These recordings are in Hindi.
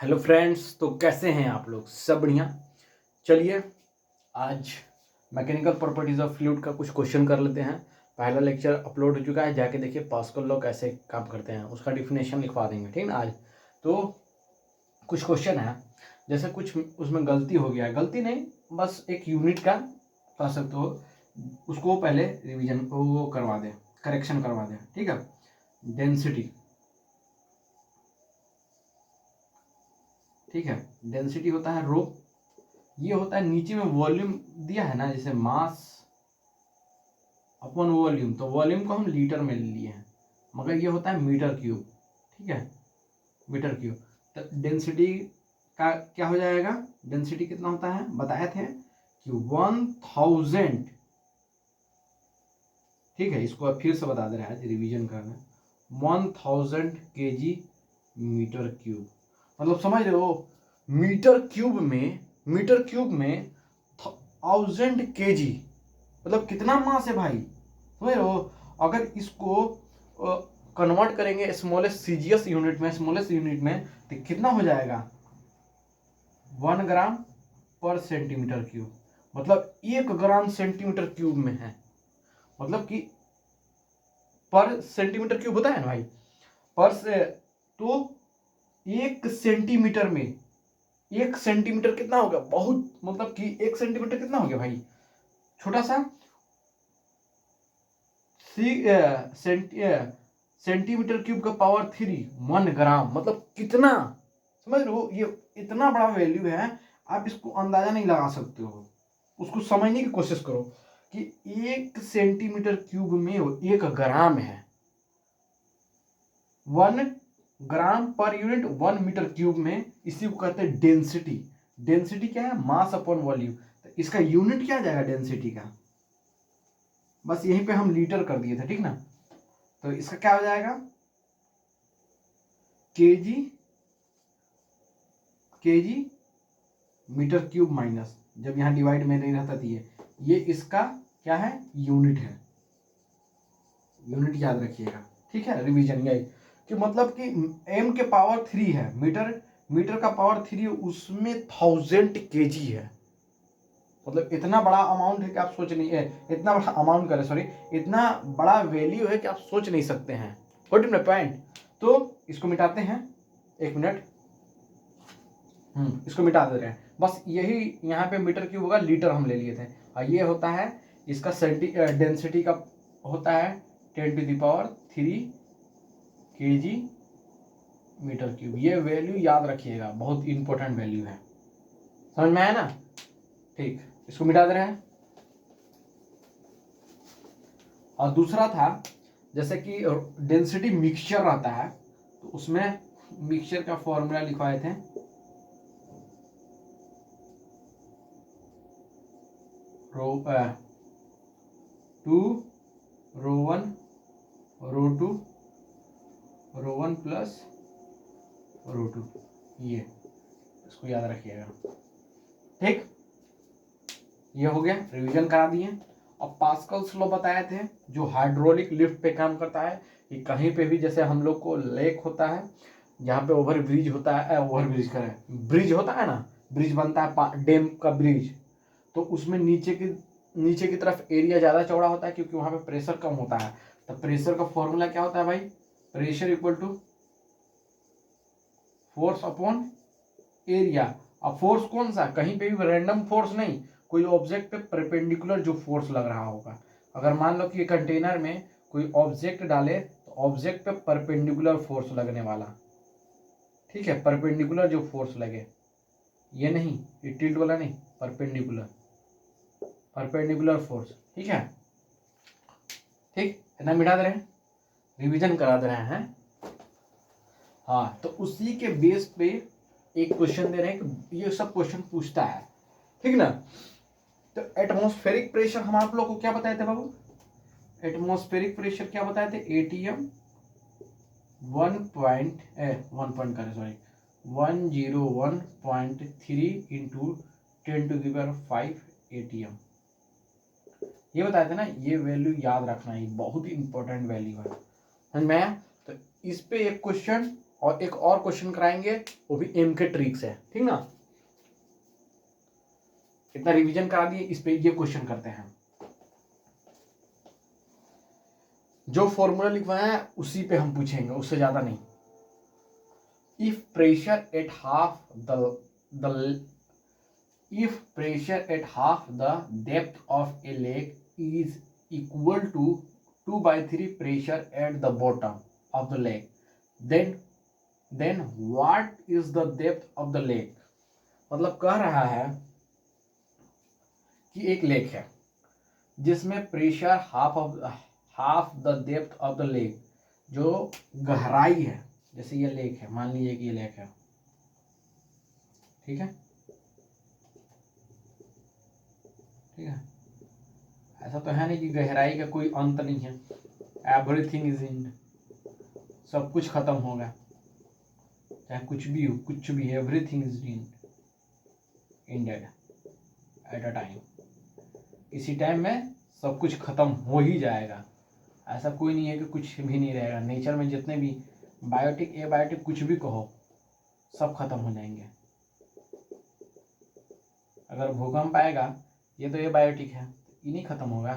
हेलो फ्रेंड्स, तो कैसे हैं आप लोग? सब बढ़िया। चलिए आज मैकेनिकल प्रॉपर्टीज ऑफ फ्लूइड का कुछ क्वेश्चन कर लेते हैं। पहला लेक्चर अपलोड हो चुका है, जाके देखिए पास्कल लॉ कैसे काम करते हैं, उसका डिफिनेशन लिखवा देंगे, ठीक ना। आज तो कुछ क्वेश्चन है, जैसे कुछ उसमें गलती हो गया है, गलती नहीं बस एक यूनिट का कह सकते हो, उसको पहले रिवीजन वो करवा दें, करेक्शन करवा दें, ठीक है। डेंसिटी, ठीक है, डेंसिटी होता है रो, ये होता है नीचे में वॉल्यूम दिया है ना, जैसे मास अपॉन वॉल्यूम, तो वॉल्यूम को हम लीटर में ले लिए हैं, मगर ये होता है मीटर क्यूब, ठीक है, मीटर क्यूब। तो डेंसिटी का क्या हो जाएगा, डेंसिटी कितना होता है बताए थे कि 1000, ठीक है, इसको फिर से बता दे रहा है, रिवीजन करना, 1000 kg मीटर क्यूब, मतलब समझ रहे हो, मीटर क्यूब में 1000 kg मतलब कितना मास है भाई, समझ रहे हो। अगर इसको कन्वर्ट करेंगे स्मॉलेस्ट सीजीएस यूनिट में, स्मॉलेस्ट यूनिट में, तो कितना हो जाएगा 1 ग्राम पर सेंटीमीटर क्यूब, मतलब 1 ग्राम सेंटीमीटर क्यूब में है, मतलब कि पर सेंटीमीटर क्यूब होता है ना भाई, पर से, तो 1 सेंटीमीटर में 1 सेंटीमीटर कितना होगा, बहुत, मतलब कि 1 सेंटीमीटर कितना हो गया भाई, छोटा सा सेंटीमीटर क्यूब का पावर 3, 1 ग्राम, मतलब कितना, समझ रहे हो, ये इतना बड़ा वैल्यू है, आप इसको अंदाजा नहीं लगा सकते हो, उसको समझने की कोशिश करो कि 1 सेंटीमीटर क्यूब में 1 ग्राम है, 1 ग्राम पर यूनिट 1 मीटर क्यूब में, इसी को कहते हैं डेंसिटी। डेंसिटी क्या है, मास अपॉन वॉल्यूम, तो इसका यूनिट क्या आ जाएगा डेंसिटी का, बस यहीं पे हम लीटर कर दिए थे, ठीक ना। तो इसका क्या हो जाएगा, केजी मीटर क्यूब माइनस, जब यहां डिवाइड में नहीं रहता थी, ये इसका क्या है, यूनिट है, यूनिट याद रखिएगा, ठीक है। रिवीजन यही कि मतलब कि m के पावर 3 है, मीटर का पावर 3, उसमें 1000 kg है, मतलब इतना बड़ा अमाउंट है कि आप सोच नहीं है, इतना बड़ा अमाउंट करे, सॉरी, इतना बड़ा वैल्यू है कि आप सोच नहीं सकते हैं, होट में पॉइंट। तो इसको मिटाते हैं, 1 मिनट, इसको मिटा दे रहे हैं, बस यही यहाँ पे मीटर क्यूब होगा, लीटर हम ले लिए थे, और ये होता है इसका डेंसिटी का होता है 10⁻³ kg मीटर क्यूब, ये वैल्यू याद रखिएगा, बहुत इंपॉर्टेंट वैल्यू है, समझ में आया ना, ठीक। इसको मिटा दे रहे हैं। और दूसरा था, जैसे कि डेंसिटी मिक्सचर रहता है, तो उसमें मिक्सचर का फॉर्मूला लिखवाए थे, रो 2 रो 1 रो 2 रो 1 प्लस रो 2, ये इसको याद रखिएगा, ठीक। ये हो गया, रिवीजन करा दिए। और पास्कल्स लॉ बताए थे, जो हाइड्रोलिक लिफ्ट पे काम करता है, कि कहीं पे भी जैसे हम लोग को लेक होता है, जहाँ पे ओवर ब्रिज होता है, ओवर ब्रिज करें, ब्रिज होता है ना, ब्रिज बनता है, डैम का ब्रिज, तो उसमें नीचे की तरफ एरिया ज़्यादा चौड़ा होता है, क्योंकि वहाँ पे प्रेशर कम होता है। तो प्रेशर का फॉर्मूला क्या होता है भाई, pressure equal to force upon area. अब फोर्स कौन सा, कहीं पे भी रैंडम फोर्स नहीं, कोई ऑब्जेक्ट पे परपेंडिकुलर जो फोर्स लग रहा होगा, अगर मान लो कि कंटेनर में कोई ऑब्जेक्ट डाले, तो ऑब्जेक्ट पे परपेंडिकुलर फोर्स लगने वाला, ठीक है, परपेंडिकुलर जो फोर्स लगे, ये नहीं, ये टिल्ट वाला नहीं, परपेंडिकुलर फोर्स, ठीक है, ठीक, इतना मिटा दे रहे हैं, रिवीजन करा दे रहे हैं। हाँ, तो उसी के बेस पे एक क्वेश्चन दे रहे हैं कि ये सब क्वेश्चन पूछता है, ठीक ना। तो एटमॉस्फेरिक प्रेशर हम आप लोग को क्या बताए थे बाबू, एटमॉस्फेरिक प्रेशर क्या बताए थे, एटीएम 101.3 इंटू 10⁵ एटीएम, ये बताए थे ना, ये वैल्यू याद रखना, ये बहुत ही इंपॉर्टेंट वैल्यू है, समझ में आया। तो इस पे एक क्वेश्चन और एक और क्वेश्चन कराएंगे, वो भी एम के ट्रिक से, ठीक ना। इतना रिवीजन करा दिए, इस पे ये क्वेश्चन करते हैं। जो फॉर्मूला लिखवाया है उसी पे हम पूछेंगे, उससे ज्यादा नहीं। If pressure at half the if pressure at half the depth of a lake is equal to 2/3 pressure at the bottom of the lake, then what is the depth of the lake। मतलब कह रहा है कि एक लेक है जिसमें pressure half the depth of the lake, जो गहराई है, जैसे ये लेक है, मान लीजिए कि ये लेक है, ठीक है, ठीक है। ऐसा तो है नहीं कि गहराई का कोई अंत नहीं है, एवरीथिंग इज एंड, सब कुछ खत्म होगा, चाहे कुछ भी हो, कुछ भी, everything is ended at a time. इसी टाइम में सब कुछ खत्म हो ही जाएगा, ऐसा कोई नहीं है कि कुछ भी नहीं रहेगा। नेचर में जितने भी बायोटिक एबायोटिक कुछ भी कहो, सब खत्म हो जाएंगे। अगर भूकंप आएगा, ये तो एबायोटिक है, ये नहीं खत्म होगा,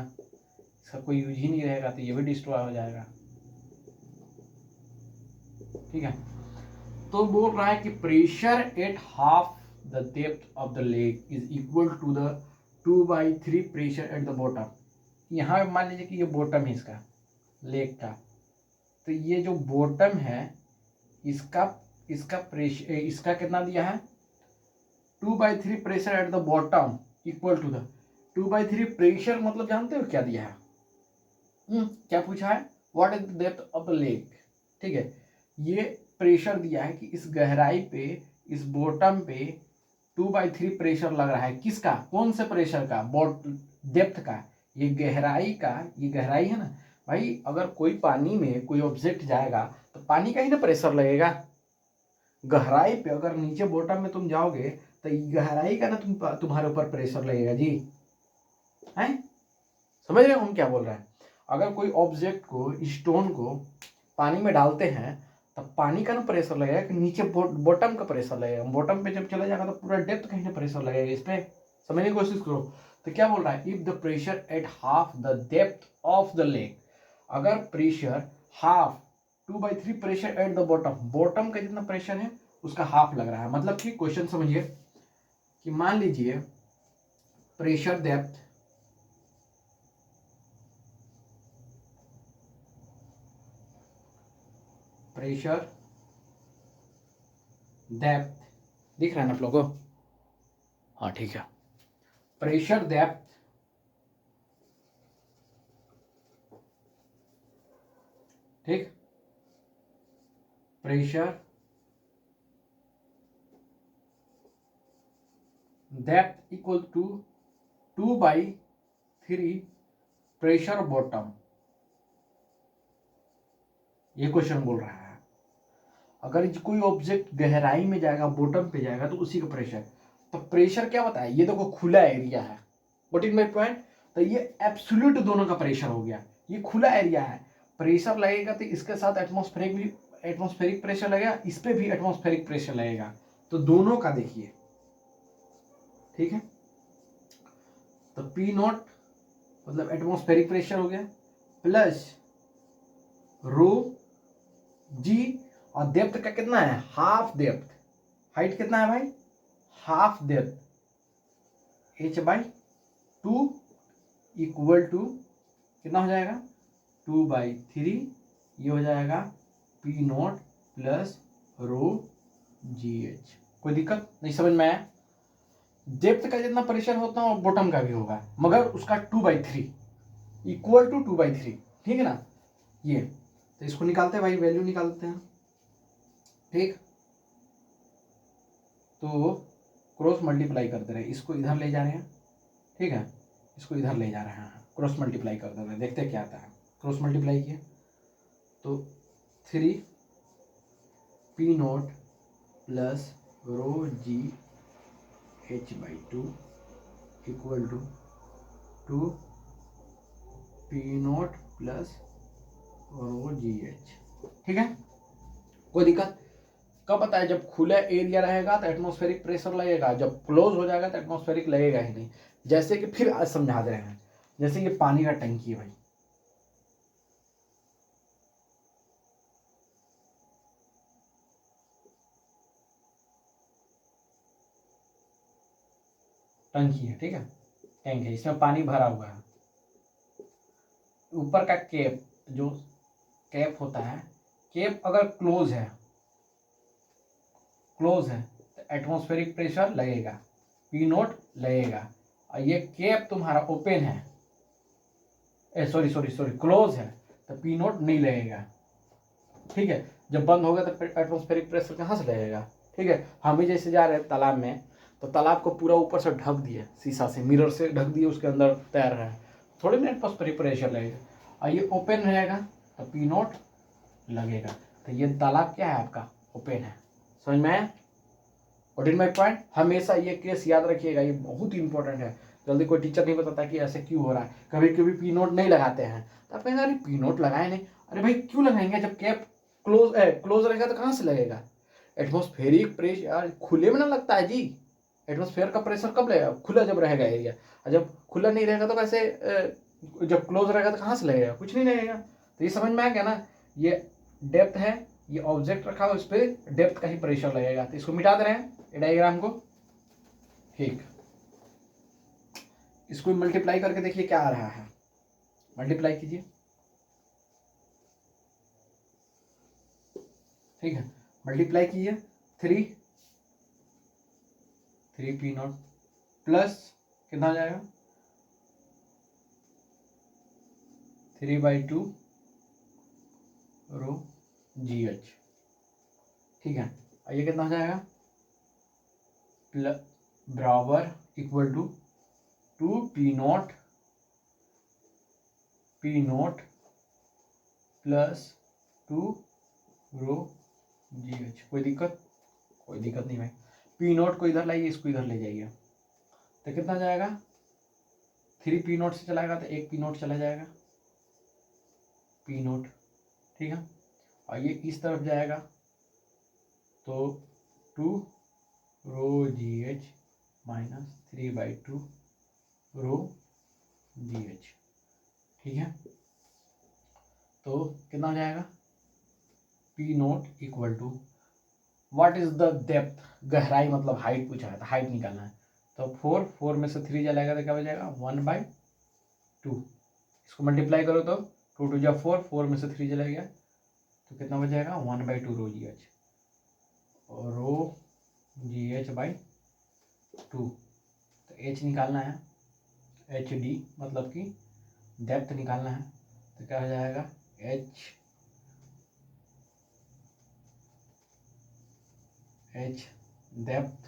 इसका कोई यूज ही नहीं रहेगा, तो ये भी डिस्ट्रॉय हो जाएगा, ठीक है। तो बोल रहा है कि pressure at half the depth of the lake is equal to the 2/3 pressure at the bottom. यहाँ मान लीजिए कि ये बॉटम है इसका, लेक का, तो ये जो बॉटम है इसका प्रेशर, इसका कितना दिया है, 2/3 pressure at the bottom equal to the 2/3 pressure, मतलब जानते हो क्या दिया है, क्या पूछा है, what is the depth of the lake, ठीक है। ये प्रेशर दिया है कि इस गहराई पे, इस बॉटम पे 2/3 प्रेशर लग रहा है, किसका, कौन से प्रेशर का, डेप्थ का, ये गहराई का, ये गहराई है ना भाई। अगर कोई पानी में कोई ऑब्जेक्ट जाएगा तो पानी का ही ना प्रेशर लगेगा, गहराई पे अगर नीचे बॉटम में तुम जाओगे तो गहराई का ना तुम्हारे ऊपर प्रेशर लगेगा जी, है, समझ रहे हो हम क्या बोल रहे हैं। अगर कोई ऑब्जेक्ट को, स्टोन को पानी में डालते हैं तब पानी का ना प्रेशर लगेगा कि नीचे बॉटम का प्रेशर लगेगा, बॉटम पे जब चला जाएगा तो पूरा डेप्थ कहीं ना प्रेशर लगेगा, इस पे समझने की कोशिश करो। तो क्या बोल रहा है, if the pressure at half the depth of the lake, अगर pressure half 2/3 pressure at the bottom, bottom का जितना प्रेशर है उसका हाफ लग रहा है। मतलब कि क्वेश्चन समझिए कि मान लीजिए प्रेशर डेप्थ, प्रेशर डेप्थ दिख रहा है ना आप लोगों को, हाँ ठीक है, प्रेशर डेप्थ ठीक, pressure depth equal to 2/3 pressure bottom, ये क्वेश्चन बोल रहा है। अगर कोई ऑब्जेक्ट गहराई में जाएगा, बॉटम पे जाएगा, तो उसी का प्रेशर, तो प्रेशर क्या बताया, ये देखो खुला एरिया है, व्हाट इज माय पॉइंट, तो ये एब्सोल्यूट दोनों का प्रेशर हो गया, ये खुला एरिया है, प्रेशर लगेगा तो इसके साथ एटमॉस्फेरिक प्रेशर लगेगा, इस पे भी एटमॉस्फेरिक प्रेशर लगेगा, तो दोनों का देखिए, ठीक है। तो पी नॉट मतलब एटमॉस्फेरिक प्रेशर हो गया, प्लस रो जी, और डेप्थ का कितना है, हाफ डेप्थ, हाइट कितना है भाई, half depth, h/2 equal to कितना हो जाएगा, 2/3, ये हो जाएगा पी नॉट प्लस रो जी एच। कोई दिक्कत नहीं, समझ में आया। डेप्थ का जितना प्रेशर होता है बॉटम का भी होगा, मगर उसका 2/3 इक्वल टू 2/3, ठीक है ना। ये तो इसको निकालते हैं भाई, वैल्यू निकालते हैं, ठीक। तो क्रॉस मल्टीप्लाई करते रहे, इसको इधर ले जा रहे हैं, ठीक है, इसको इधर ले जा रहे हैं, क्रॉस मल्टीप्लाई करते रहे, देखते क्या आता है। क्रॉस मल्टीप्लाई किया तो 3 P naught plus rho g h/2 equal to 2 P naught plus rho ji h, ठीक है, कोई दिक्कत। कब पता है? जब खुला एरिया रहेगा तो एटमॉस्फेरिक प्रेशर लगेगा, जब क्लोज हो जाएगा तो एटमॉस्फेरिक लगेगा ही नहीं। जैसे कि फिर आज समझा दे रहे हैं, जैसे ये पानी का टंकी है भाई, टंकी है, ठीक है, टैंक है, इसमें पानी भरा हुआ है। ऊपर का कैप, जो कैप होता है, कैप अगर क्लोज है तो एटमॉस्फेरिक प्रेशर लगेगा, पी नोट लगेगा। और ये कैप तुम्हारा ओपन है, सॉरी क्लोज है, तो पी नोट नहीं लगेगा, ठीक है। जब बंद होगा तो एटमॉस्फेरिक प्रेशर कहाँ से लगेगा, ठीक है। हम भी जैसे जा रहे हैं तालाब में, तो तालाब को पूरा ऊपर से ढक दिए, शीशा से, मिरर से ढक दिए, उसके अंदर तैर रहा है, थोड़ी ना एटमॉस्फेरिक प्रेशर लगेगा। और ये ओपन रहेगा तो पी नोट लगेगा। तो ये तालाब क्या है आपका? ओपन है। समझ में आया? और इन माई पॉइंट, हमेशा ये केस याद रखिएगा, ये बहुत इंपॉर्टेंट है। जल्दी कोई टीचर नहीं बताता कि ऐसे क्यों हो रहा है। कभी कभी पी नोट नहीं लगाते हैं, तो आप कहेंगे अरे पी नोट लगाए नहीं। अरे भाई क्यों लगाएंगे? जब कैप क्लोज रहेगा तो कहाँ से लगेगा? एटमॉस्फेरिक प्रेशर खुले में ना लगता है जी। एटमॉस्फेयर का प्रेशर कब लगेगा? खुला जब रहेगा एरिया। और जब खुला नहीं रहेगा तो कैसे, जब क्लोज रहेगा तो कहाँ से लगेगा? कुछ नहीं लगेगा। तो ये समझ में आ गया ना? ये डेप्थ है, ये ऑब्जेक्ट रखा हुआ, उस पर डेप्थ का ही प्रेशर लगेगा। तो इसको मिटा दे रहे हैं ये डायग्राम को, ठीक। इसको मल्टीप्लाई करके देखिए क्या आ रहा है। मल्टीप्लाई कीजिए, ठीक है। मल्टीप्लाई कीजिए, 3 पी नॉट प्लस कितना हो जाएगा? 3/2 रो जी एच, ठीक है। और ये कितना हो जाएगा? बराबर equal to 2 P naught plus 2 rho ji h. कोई दिक्कत? कोई दिक्कत नहीं भाई। पी नोट को इधर लाइए, इसको इधर ले जाइए, तो कितना जाएगा? 3 पी नोट से चलाएगा तो 1 पी नोट चला जाएगा, पी नोट, ठीक है। और ये इस तरफ जाएगा तो 2 रो जी एच माइनस 3/2 रो जी एच, ठीक है। तो कितना हो जाएगा? P naught equal to what is the depth, गहराई मतलब हाइट पूछा है, तो हाइट निकालना है। तो 4 में से 3 जलाएगा तो क्या बचेगा? 1/2। इसको मल्टीप्लाई करो तो 2 2 जा 4 में से 3 चला गया तो कितना बच जाएगा? 1/2 रो जी एच, और रो जी एच बाई 2। तो एच निकालना है, एच डी मतलब कि डेप्थ निकालना है। तो क्या हो जाएगा? एच डेप्थ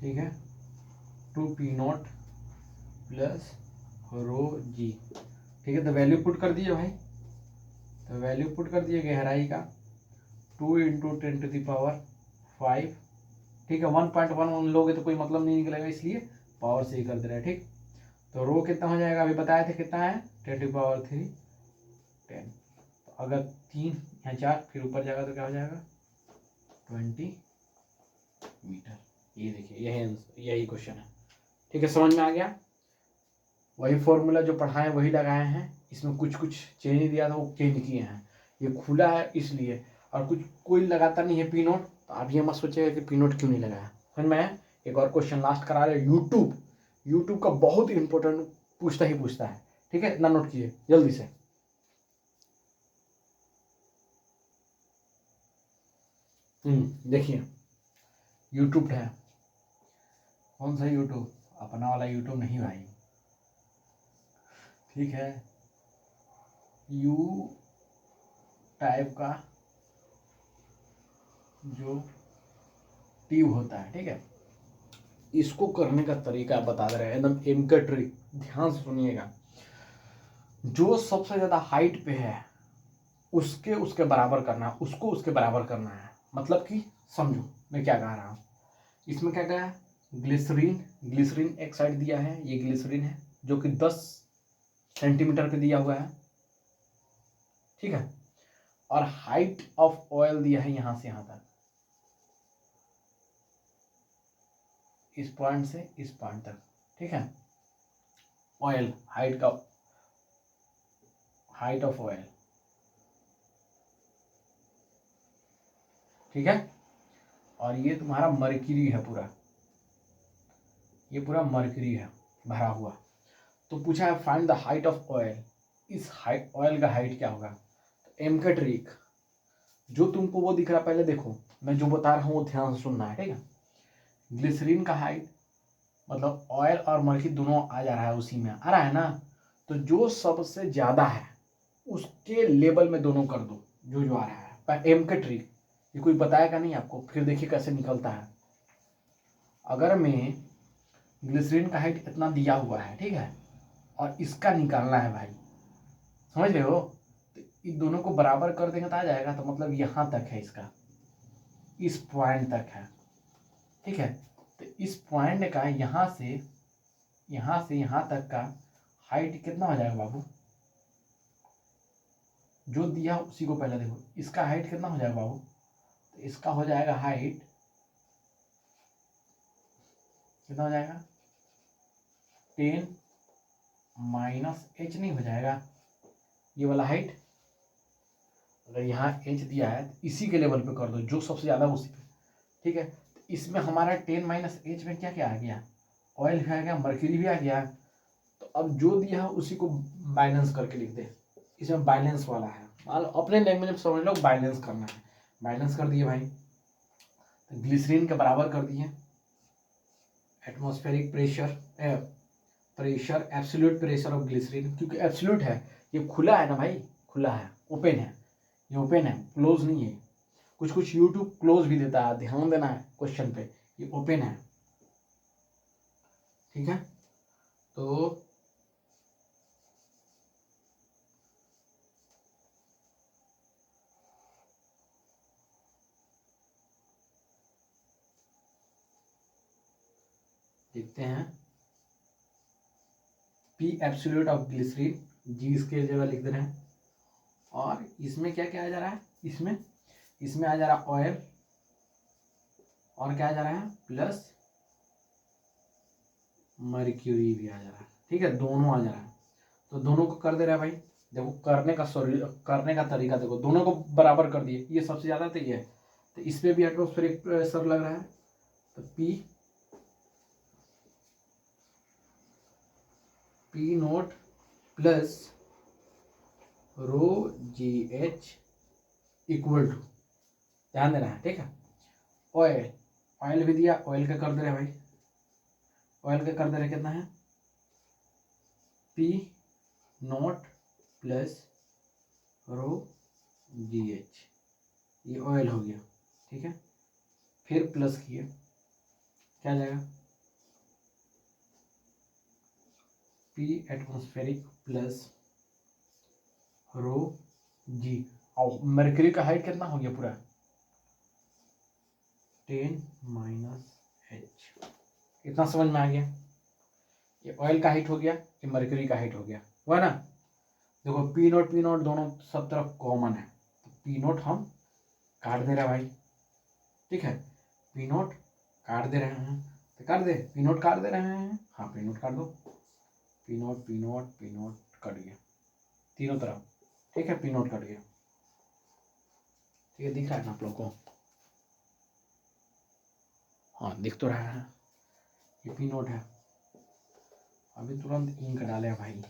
ठीक है, 2 पी नॉट प्लस रो जी, ठीक है। तो वैल्यू पुट कर दिए भाई, तो वैल्यू पुट कर दिए गहराई का 2 × 10⁵, ठीक है। 1.11 लोगे तो कोई मतलब नहीं निकलेगा, इसलिए पावर से ही कर दे रहा है, ठीक। तो रो कितना हो जाएगा? अभी बताए थे कितना है? 10⁻3 10। तो अगर 3 या 4 फिर ऊपर जाएगा तो क्या हो जाएगा? 20 मीटर। ये देखिए यही क्वेश्चन है, ठीक है। समझ में आ गया? वही फॉर्मूला जो पढ़ाए वही लगाए हैं, इसमें कुछ चेंज दिया था वो चेंज किए हैं। ये खुला है इसलिए, और कोई लगाता नहीं है पी नोट, तो आप ये मत सोचिएगा कि पी नोट क्यों नहीं लगाया। समझ में आया? एक और क्वेश्चन लास्ट करा रहे। यूट्यूब का बहुत इंपॉर्टेंट पूछता है, ठीक है। इतना नोट कीजिए जल्दी से। देखिए यूट्यूब है, कौन सा यूट्यूब? अपना वाला यूट्यूब नहीं भाई, ठीक है। यू टाइप का जो ट्यूब होता है, ठीक है। इसको करने का तरीका बता दे रहे हैं, एकदम एम ट्रिक, ध्यान से सुनिएगा। जो सबसे ज्यादा हाइट पे है उसके बराबर करना है, उसको उसके बराबर करना है। मतलब कि समझो मैं क्या कह रहा हूँ। इसमें क्या है? ग्लिसरीन एक साइड दिया है, ये ग्लिसरीन है, जो कि 10 सेंटीमीटर पे दिया हुआ है, ठीक है। और हाइट ऑफ ऑयल दिया है यहां से यहां तक, इस पॉइंट से इस पॉइंट तक, ठीक है। ऑयल हाइट ऑफ ऑयल, ठीक है। और ये तुम्हारा मर्क्यूरी है पूरा, ये पूरा मर्क्यूरी है भरा हुआ। तो पूछा है find the height of oil, इस हाइट ऑयल का हाइट क्या होगा। तो एम का ट्रिक, जो तुमको वो दिख रहा है पहले देखो, मैं जो बता रहा हूँ वो ध्यान से सुनना है, ठीक है। ग्लिसरीन का हाइट मतलब ऑयल और मर्क्यूरी दोनों आ जा रहा है, उसी में आ रहा है ना। तो जो सबसे ज्यादा है उसके लेवल में दोनों कर दो, जो जो आ रहा है। पर एम का ट्रिक ये कोई बताएगा नहीं आपको, फिर देखिए कैसे निकलता है। अगर मैं ग्लिसरीन का हाइट इतना दिया हुआ है, ठीक है, और इसका निकालना है भाई, समझ रहे हो, तो इन दोनों को बराबर कर देंगे तो आ जाएगा। तो मतलब यहां तक है, इसका इस पॉइंट तक है, ठीक है। तो इस पॉइंट का यहां से यहां तक का हाइट कितना हो जाएगा बाबू, जो दिया उसी को पहले देखो। इसका हाइट कितना हो जाएगा बाबू, तो इसका हो जाएगा हाइट कितना हो जाएगा, 10 माइनस h नहीं हो जाएगा ये वाला हाइट। अगर यहाँ h दिया है तो इसी के लेवल पे कर दो, जो सबसे ज्यादा उसी पे, ठीक है। तो इसमें हमारा 10 माइनस h में क्या क्या आ गया, ऑयल भी आ गया, मर्क्यूरी भी आ गया। तो अब जो दिया है उसी को बैलेंस करके लिख दे, इसमें बैलेंस वाला है, अपने लैंग्वेज में समझ लो, बैलेंस करना है। बैलेंस कर दिए भाई, तो ग्लिसरीन के बराबर कर दिए atmospheric pressure absolute pressure of glycerine, क्योंकि एब्सोल्यूट है, ये खुला है ना भाई, खुला है, ओपन है, ये ओपन है, क्लोज नहीं है। कुछ कुछ यूट्यूब क्लोज भी देता है, ध्यान देना है क्वेश्चन पे, ये ओपन है, ठीक है। तो देखते हैं, पी एब्सोल्यूट ऑफ ग्लिसरीन, जी इसके जगह लिख दे रहे हैं। और इसमें क्या क्या आ जा रहा है, इसमें आ जा रहा है ऑयल, और क्या आ जा रहा है प्लस मर्क्यूरी भी आ जा रहा है, ठीक है, दोनों आ जा रहा है। तो दोनों को कर दे रहा है भाई, देखो करने का तरीका देखो, दोनों को बराबर कर दिए, ये सबसे ज्यादा तो ये है, तो इस पे भी एटमॉस्फेरिक प्रेशर लग रहा है। तो P naught plus rho ji H equal to, ध्यान देना है, ठीक है। ऑयल भी दिया, ऑयल का कर दे रहे भाई, ऑयल का कर दे रहे कितना है, पी नोट प्लस रो जी एच, ये ऑयल हो गया, ठीक है। फिर प्लस किए, क्या जाएगा, पी एटमॉस्फेरिक प्लस रो जी, और मर्क्यूरी का हाइट कितना हो गया पूरा, 10 माइनस h, इतना समझ में आ गया। ये ऑयल का हाइट हो गया, ये मर्क्यूरी का हाइट हो गया, हुआ ना। देखो पी नोट दोनों सब तरफ कॉमन है, तो पी नोट हम काट दे रहे हैं भाई, ठीक है। पी नोट काट दे रहे हैं, तो काट दे, पी नोट काट दे रहे हैं, हाँ पी नोट काट दो, पी नोट कट गया तीनों तरफ, ठीक है, पी नोट कट गया, ठीक है, दिख रहा है ना आप लोग को, हाँ दिख तो रहा है, ये पी नोट है। अभी तुरंत इंक डाले भाई,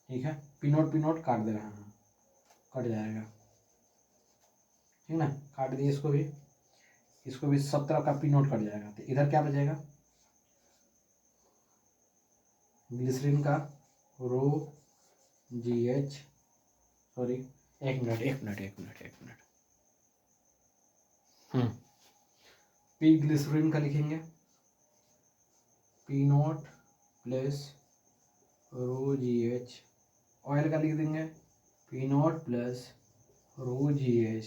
ठीक है, पी नोट काट दे रहे हैं, कट जाएगा, ठीक ना, काट दिए इसको भी 17 का पी नोट कट जाएगा, तो इधर क्या बचेगा, ग्लिसरीन का रो जी एच, सॉरी एक मिनट, पी ग्लिसरीन का लिखेंगे, पी नोट प्लस रो जी एच, ऑयल का लिख देंगे पी नॉट प्लस रो जी एच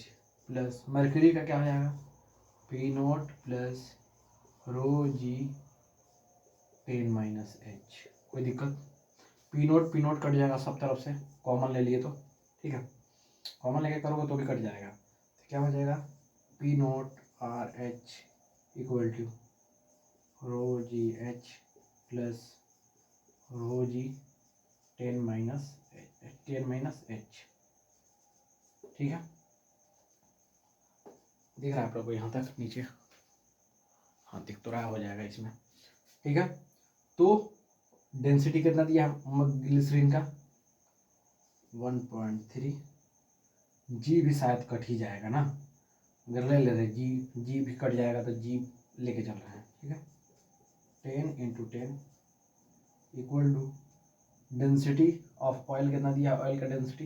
प्लस मर्क्यूरी का क्या हो जाएगा P naught plus rho G 10 minus H. कोई दिक्कत, पी नोट कट जाएगा सब तरफ से, कॉमन ले लिए तो ठीक है, कॉमन लेके करोगे तो भी कट जाएगा। तो क्या हो जाएगा P naught R H equal to rho ji H plus rho G 10 minus H. ठीक है, दिख रहा है आप लोग को यहाँ तक नीचे? हाँ दिख तो रहा, हो जाएगा इसमें। ठीक है, तो डेंसिटी कितना दिया है ग्लिसरीन का 1.3, जी भी शायद कट ही जाएगा ना, अगर ले रहे जी भी कट जाएगा तो जी लेके चल रहे हैं। ठीक है, 10 into 10 equal to density of oil कितना दिया, ऑयल का डेंसिटी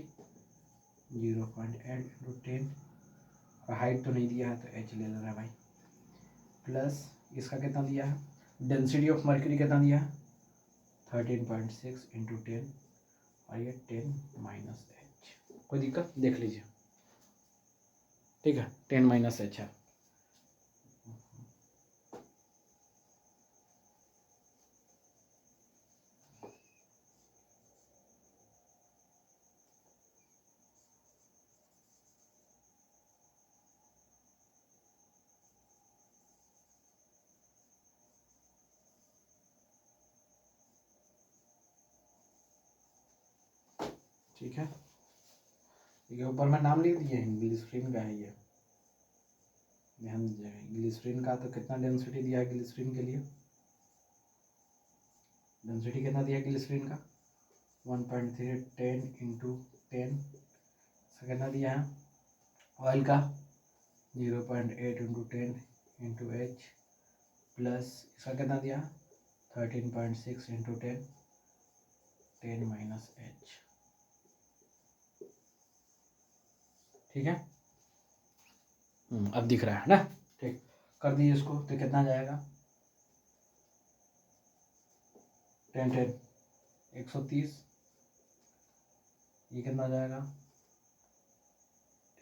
0.8 इंटू 10, और हाइट तो नहीं दिया है तो एच ले रहा है भाई, प्लस इसका कितना दिया है डेंसिटी ऑफ मर्क्यूरी कितना दिया है 13.6 इंटू 10, और ये 10 माइनस एच। कोई दिक्कत, देख लीजिए। ठीक है, 10 माइनस एच है। ठीक है, ये ऊपर में नाम लिख दिए हैं, ग्लिसरीन का है ये, ध्यान दीजिएगा। ग्लिसरीन का तो कितना डेंसिटी दिया है ग्लिसरीन के लिए, डेंसिटी कितना दिया है ग्लिसरीन का 1.3, 10 इंटू 10, इसका कितना दिया है ऑयल का 0.8 इंटू 10 इंटू एच, प्लस इसका कितना दिया 13.6 इंटू 10, 10 माइनस एच। ठीक है, अब दिख रहा है ना? ठीक, कर दिए इसको तो कितना जाएगा 10 10 130, ये कितना जाएगा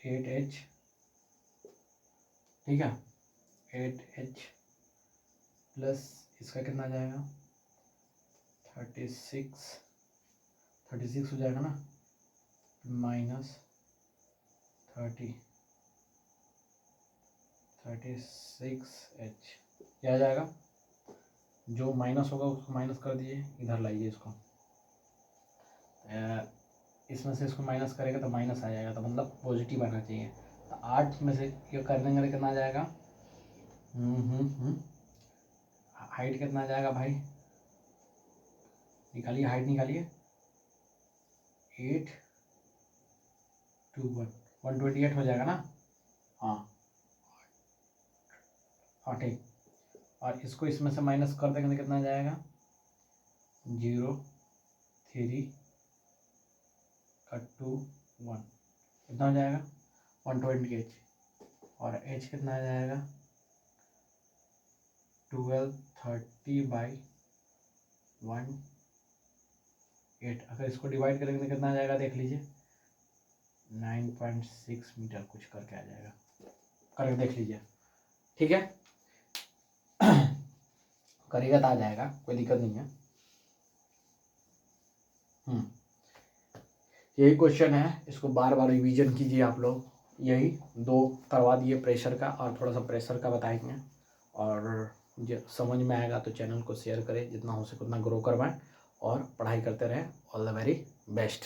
8H। ठीक है, 8H प्लस इसका कितना जाएगा 36 हो जाएगा ना, माइनस 36H, क्या आ जाएगा, जो माइनस होगा उसको माइनस कर दिए, इधर लाइए इसको, इसमें से इसको माइनस करेगा तो माइनस आ जाएगा, तो मतलब पॉजिटिव आना चाहिए। तो 8 में से ये कर देंगे तो कितना आ जाएगा, हाइट कितना आ जाएगा भाई, निकालिए हाइट निकालिए, 8 2 128 हो जाएगा ना। हाँ हाँ ठीक, और इसको इसमें से माइनस कर देंगे तो कितना आ जाएगा 0 3 2 1, कितना हो जाएगा 120H, और H कितना आ जाएगा 1230/1/8। अगर इसको डिवाइड करेंगे तो कितना आ जाएगा देख लीजिए 9.6 मीटर कुछ करके आ जाएगा, करके देख लीजिए। ठीक है, करेगा तो आ जाएगा, कोई दिक्कत नहीं है। यही क्वेश्चन है, इसको बार बार रिवीजन कीजिए आप लोग। यही 2 करवा दिए प्रेशर का, और थोड़ा सा प्रेशर का बताएंगे, और जो समझ में आएगा तो चैनल को शेयर करें, जितना हो सके उतना ग्रो करवाएं, और पढ़ाई करते रहें। All the very best.